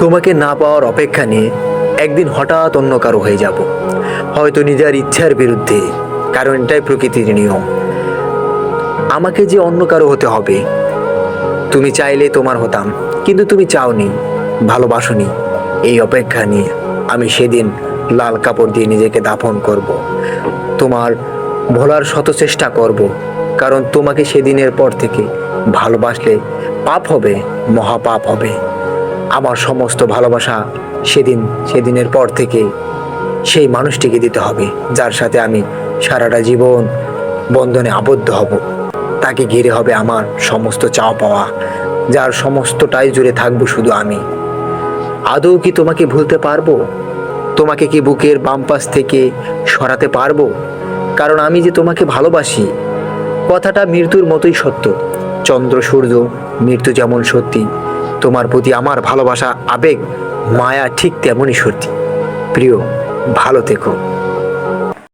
তোমাকে না পাওয়ার অপেক্ষা নিয়ে একদিন হঠাৎ অন্য কারো হয়ে যাব, হয়তো নিজের ইচ্ছার বিরুদ্ধে, কারণ এটাই প্রকৃতির নিয়ম। আমাকে যে অন্য কারো হতে হবে, তুমি চাইলে তোমার হতাম, কিন্তু তুমি চাওনি, ভালোবাসোনি। এই অপেক্ষা নিয়ে আমি সেদিন লাল কাপড় দিয়ে নিজেকে দাফন করব, তোমার ভোলার শত চেষ্টা করব, কারণ তোমাকে সেদিনের পর থেকে ভালোবাসলে পাপ হবে, মহাপাপ হবে। আমার সমস্ত ভালোবাসা সেদিনের পর থেকে সেই মানুষটিকে দিতে হবে, যার সাথে আমি সারাটা জীবন বন্ধনে আবদ্ধ হব। তাকে ঘিরে হবে আমার সমস্ত চাওয়া পাওয়া, যার সমস্তটাই জুড়ে থাকবো শুধু আমি। আদৌ কি তোমাকে ভুলতে পারবো? তোমাকে কি বুকের বাম পাশ থেকে সরাতে পারবো? কারণ আমি যে তোমাকে ভালোবাসি, কথাটা মৃত্যুর মতোই সত্য। চন্দ্র সূর্য মৃত্যু যেমন সত্যি, তোমার প্রতি আমার ভালোবাসা, আবেগ, মায়া ঠিক তেমনই সত্যি। প্রিয়, ভালো থেকো।